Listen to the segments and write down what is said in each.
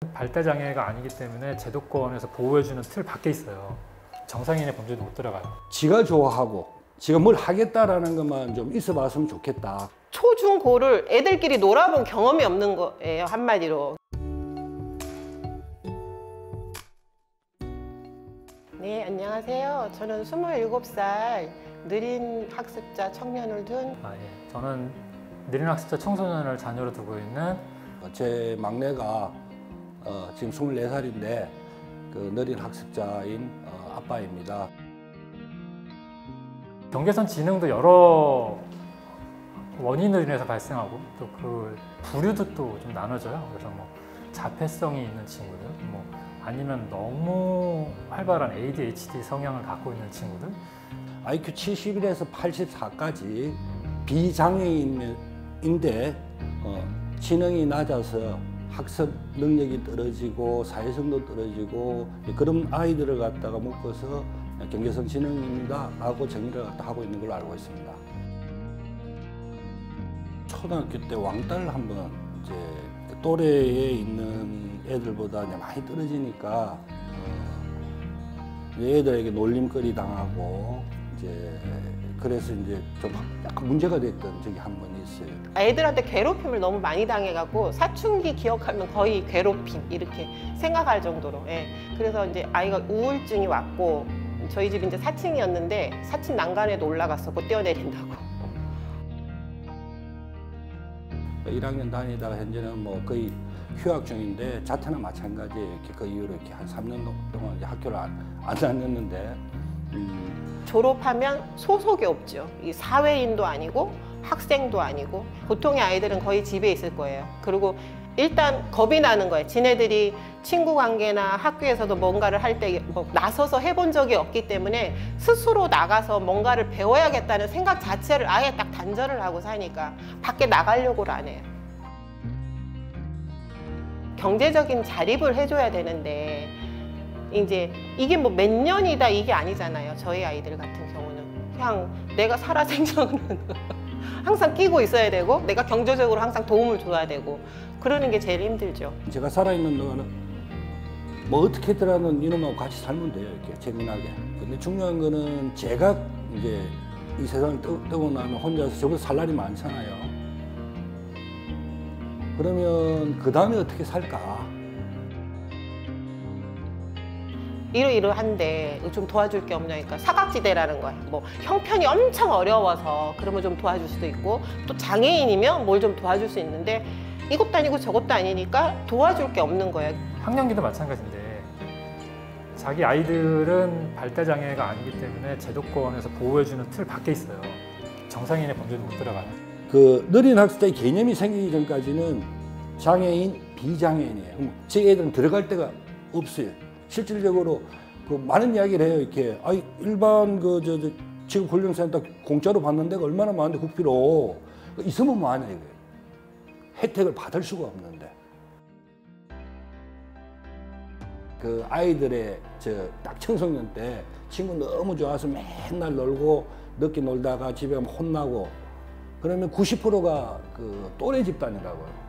발달장애가 아니기 때문에 제도권에서 보호해주는 틀 밖에 있어요. 정상인의 범죄도 못 들어가요. 지가 좋아하고 지가 뭘 하겠다라는 것만 좀 있어 봤으면 좋겠다. 초, 중, 고를 애들끼리 놀아본 경험이 없는 거예요, 한마디로. 네, 안녕하세요. 저는 27살 느린 학습자 청년을 둔 저는 느린 학습자 청소년을 자녀로 두고 있는 제 막내가 지금 24살인데 그 느린 학습자인 아빠입니다. 경계선 지능도 여러 원인으로 인해서 발생하고 또 그 부류도 또 좀 나눠져요. 그래서 뭐 자폐성이 있는 친구들, 뭐 아니면 너무 활발한 ADHD 성향을 갖고 있는 친구들, IQ 71에서 84까지 비장애인인데 지능이 낮아서 학습 능력이 떨어지고 사회성도 떨어지고 그런 아이들을 갖다가 묶어서 경계성 지능입니다 라고 정의를 하고 있는 걸로 알고 있습니다. 초등학교 때 왕따를 한번 이제 또래에 있는 애들보다 이제 많이 떨어지니까 애들에게 놀림거리 당하고 이제 그래서 이제 좀 약간 문제가 됐던 적이 한 번 있어요. 애들한테 괴롭힘을 너무 많이 당해갖고 사춘기 기억하면 거의 괴롭힘 이렇게 생각할 정도로. 예. 그래서 이제 아이가 우울증이 왔고 저희 집이 이제 4층이었는데 4층 난간에도 올라갔었고 뛰어내린다고. 1학년 다니다가 현재는 뭐 거의 휴학 중인데 자퇴나 마찬가지예요. 이렇게 그 이후로 이렇게 한 3년 동안 이제 학교를 안 다녔는데 졸업하면 소속이 없죠. 이 사회인도 아니고 학생도 아니고 보통의 아이들은 거의 집에 있을 거예요. 그리고 일단 겁이 나는 거예요. 지네들이 친구 관계나 학교에서도 뭔가를 할 때 뭐 나서서 해본 적이 없기 때문에 스스로 나가서 뭔가를 배워야겠다는 생각 자체를 아예 딱 단절을 하고 사니까 밖에 나가려고를 안 해요. 경제적인 자립을 해줘야 되는데 이제 이게 뭐 몇 년이다 이게 아니잖아요. 저희 아이들 같은 경우는 그냥 내가 살아생전은 항상 끼고 있어야 되고 내가 경제적으로 항상 도움을 줘야 되고 그러는 게 제일 힘들죠. 제가 살아있는 동안은 뭐 어떻게든 이놈하고 같이 살면 돼요. 이렇게 재미나게. 근데 중요한 거는 제가 이제 이 세상을 뜨고 나면 혼자서 저보다 살 날이 많잖아요. 그러면 그 다음에 어떻게 살까? 이러이러한데 좀 도와줄 게 없냐니까 사각지대라는 거예요. 뭐 형편이 엄청 어려워서 그러면 좀 도와줄 수도 있고 또 장애인이면 뭘 좀 도와줄 수 있는데 이것도 아니고 저것도 아니니까 도와줄 게 없는 거예요. 학령기도 마찬가지인데 자기 아이들은 발달장애가 아니기 때문에 제도권에서 보호해주는 틀 밖에 있어요. 정상인의 범죄도 못 들어가요. 그 느린 학습자의 개념이 생기기 전까지는 장애인, 비장애인이에요. 제 애들은 들어갈 데가 없어요. 실질적으로 그 많은 이야기를 해요. 이렇게 일반 직업훈련센터 공짜로 받는 데가 얼마나 많은데 국비로 있으면 뭐하냐 이거예요. 혜택을 받을 수가 없는데 그 아이들의 딱 청소년 때 친구 너무 좋아서 맨날 놀고 늦게 놀다가 집에 가면 혼나고 그러면 90%가 그 또래 집단이라고요.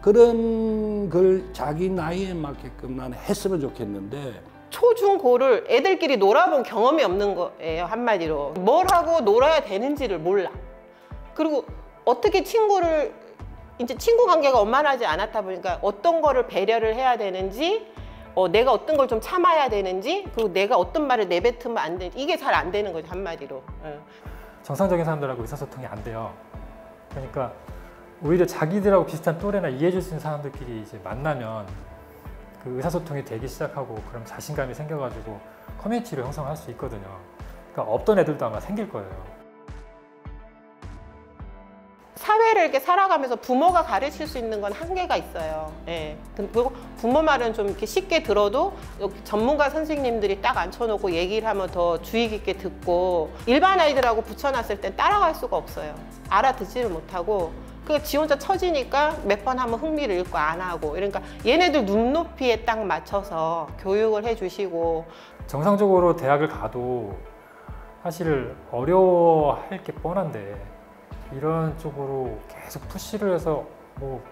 그런 걸 자기 나이에 맞게끔 나는 했으면 좋겠는데 초, 중, 고를 애들끼리 놀아본 경험이 없는 거예요. 한마디로 뭘 하고 놀아야 되는지를 몰라. 그리고 어떻게 친구를 이제 친구 관계가 원만하지 않았다 보니까 어떤 거를 배려를 해야 되는지 내가 어떤 걸 좀 참아야 되는지 그리고 내가 어떤 말을 내뱉으면 안 되는지 이게 잘 안 되는 거죠. 한마디로. 정상적인 사람들하고 의사소통이 안 돼요. 그러니까 오히려 자기들하고 비슷한 또래나 이해해줄 수 있는 사람들끼리 이제 만나면 그 의사소통이 되기 시작하고 그럼 자신감이 생겨가지고 커뮤니티를 형성할 수 있거든요. 그러니까 없던 애들도 아마 생길 거예요. 사회를 이렇게 살아가면서 부모가 가르칠 수 있는 건 한계가 있어요. 예. 그리고 부모 말은 좀 이렇게 쉽게 들어도 전문가 선생님들이 딱 앉혀놓고 얘기를 하면 더 주의 깊게 듣고 일반 아이들하고 붙여놨을 땐 따라갈 수가 없어요. 알아듣지를 못하고 지 혼자 처지니까 몇 번 하면 흥미를 잃고 안 하고 그러니까 얘네들 눈높이에 딱 맞춰서 교육을 해주시고 정상적으로 대학을 가도 사실 어려워할 게 뻔한데 이런 쪽으로 계속 푸시를 해서 뭐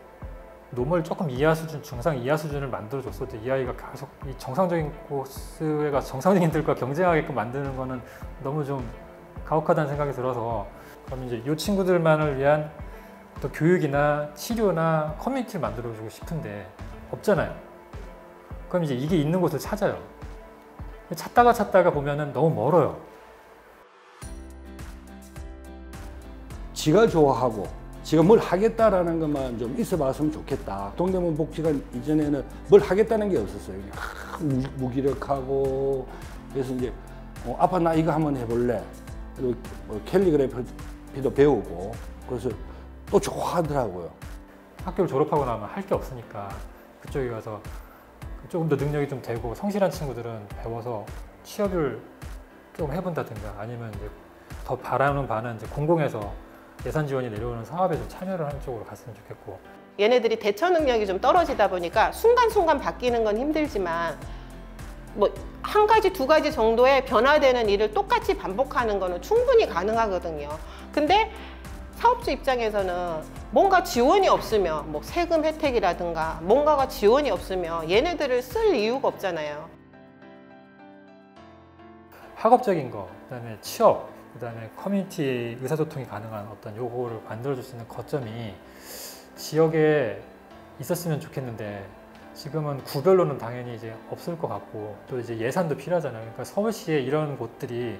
노멀 조금 이하 수준, 중상 이하 수준을 만들어줬어도 이 아이가 계속 이 정상적인 코스에 가서 정상적인들과 경쟁하게끔 만드는 거는 너무 좀 가혹하다는 생각이 들어서, 그럼 이제 이 친구들만을 위한 또 교육이나 치료나 커뮤니티를 만들어주고 싶은데 없잖아요. 그럼 이제 이게 있는 곳을 찾아요. 찾다가 보면은 너무 멀어요. 지가 좋아하고 지가 뭘 하겠다라는 것만 좀 있어 봤으면 좋겠다. 동대문 복지관 이전에는 뭘 하겠다는 게 없었어요. 무기력하고, 그래서 이제 아빠 나 이거 한번 해볼래. 그리고 캘리그래피도 배우고, 그래서 또 좋아하더라고요. 학교를 졸업하고 나면 할 게 없으니까 그쪽에 가서 조금 더 능력이 좀 되고 성실한 친구들은 배워서 취업을 좀 해본다든가, 아니면 이제 더 바라는 바는 이제 공공에서 예산 지원이 내려오는 사업에 좀 참여를 하는 쪽으로 갔으면 좋겠고. 얘네들이 대처 능력이 좀 떨어지다 보니까 순간순간 바뀌는 건 힘들지만 뭐 한 가지, 두 가지 정도의 변화되는 일을 똑같이 반복하는 거는 충분히 가능하거든요. 근데 사업주 입장에서는 뭔가 지원이 없으면, 뭐 세금 혜택이라든가 뭔가가 지원이 없으면 얘네들을 쓸 이유가 없잖아요. 학업적인 거, 그다음에 취업, 그다음에 커뮤니티 의사소통이 가능한 어떤 요거를 만들어줄 수 있는 거점이 지역에 있었으면 좋겠는데, 지금은 구별로는 당연히 이제 없을 것 같고, 또 이제 예산도 필요하잖아요. 그러니까 서울시에 이런 곳들이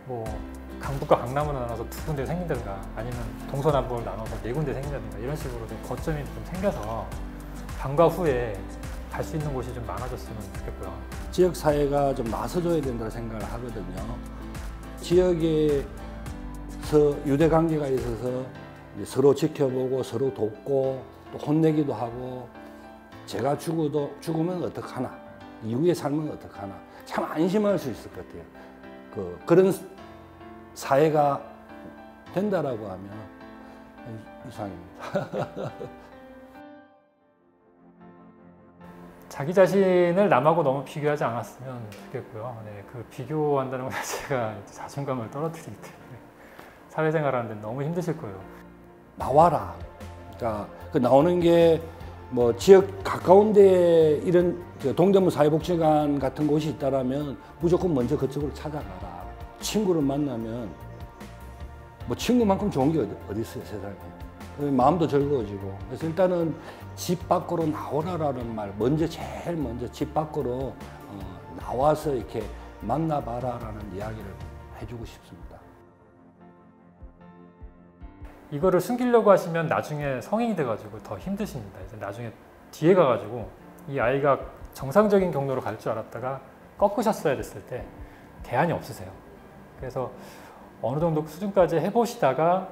뭐 강북과 강남으로 나눠서 2군데 생긴다든가, 아니면 동서남북을 나눠서 4군데 생긴다든가, 이런 식으로 좀 거점이 좀 생겨서 방과 후에 갈 수 있는 곳이 좀 많아졌으면 좋겠고요. 지역 사회가 좀 나서줘야 된다고 생각을 하거든요. 지역에서 유대 관계가 있어서 서로 지켜보고 서로 돕고 또 혼내기도 하고, 제가 죽으면 어떡하나, 이후의 삶은 어떡하나, 참 안심할 수 있을 것 같아요. 그런 사회가 된다라고 하면 이상입니다. 자기 자신을 남하고 너무 비교하지 않았으면 좋겠고요. 네, 그 비교한다는 것 자체가 자존감을 떨어뜨리기 때문에 사회생활하는데 너무 힘드실 거예요. 나와라. 그러니까 그 나오는 게 뭐 지역 가까운 데에 이런 동대문 사회복지관 같은 곳이 있다라면 무조건 먼저 그쪽으로 찾아가라. 친구를 만나면 뭐 친구만큼 좋은 게 어디 있어요, 세상에. 마음도 즐거워지고. 그래서 일단은 집 밖으로 나오라라는 말, 제일 먼저 집 밖으로 나와서 이렇게 만나봐라라는 이야기를 해주고 싶습니다. 이거를 숨기려고 하시면 나중에 성인이 돼가지고 더 힘드십니다. 이제 나중에 뒤에 가가지고 이 아이가 정상적인 경로로 갈 줄 알았다가 꺾으셨어야 됐을 때 대안이 없으세요. 그래서 어느 정도 수준까지 해보시다가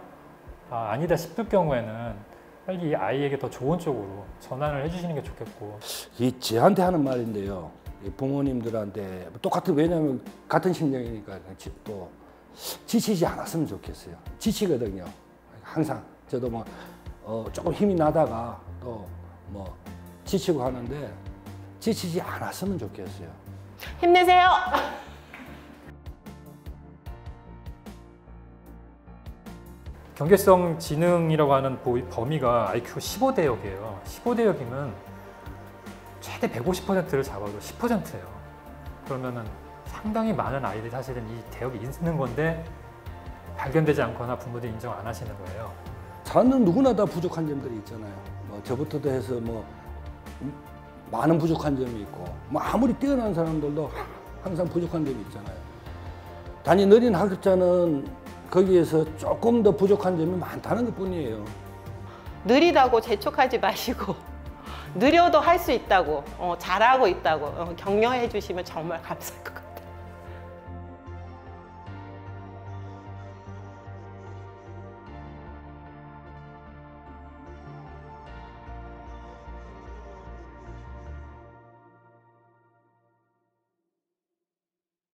아니다 싶을 경우에는 빨리 이 아이에게 더 좋은 쪽으로 전환을 해주시는 게 좋겠고. 이 저한테 하는 말인데요. 부모님들한테 똑같은, 왜냐하면 같은 심정이니까 또 지치지 않았으면 좋겠어요. 지치거든요. 항상 저도 뭐 조금 힘이 나다가 또 뭐 지치고 하는데 지치지 않았으면 좋겠어요. 힘내세요. 경계성 지능이라고 하는 범위가 IQ 15대역이에요. 15대역이면 최대 150%를 잡아도 10%예요. 그러면은 상당히 많은 아이들이 사실은 이 대역이 있는 건데 발견되지 않거나 부모들이 인정 안 하시는 거예요. 사람은 누구나 다 부족한 점들이 있잖아요. 뭐 저부터도 해서 뭐 많은 부족한 점이 있고, 뭐 아무리 뛰어난 사람들도 항상 부족한 점이 있잖아요. 단지 느린 학습자는 거기에서 조금 더 부족한 점이 많다는 것뿐이에요. 느리다고 재촉하지 마시고 느려도 할 수 있다고, 잘하고 있다고 격려해 주시면 정말 감사할 것 같아요.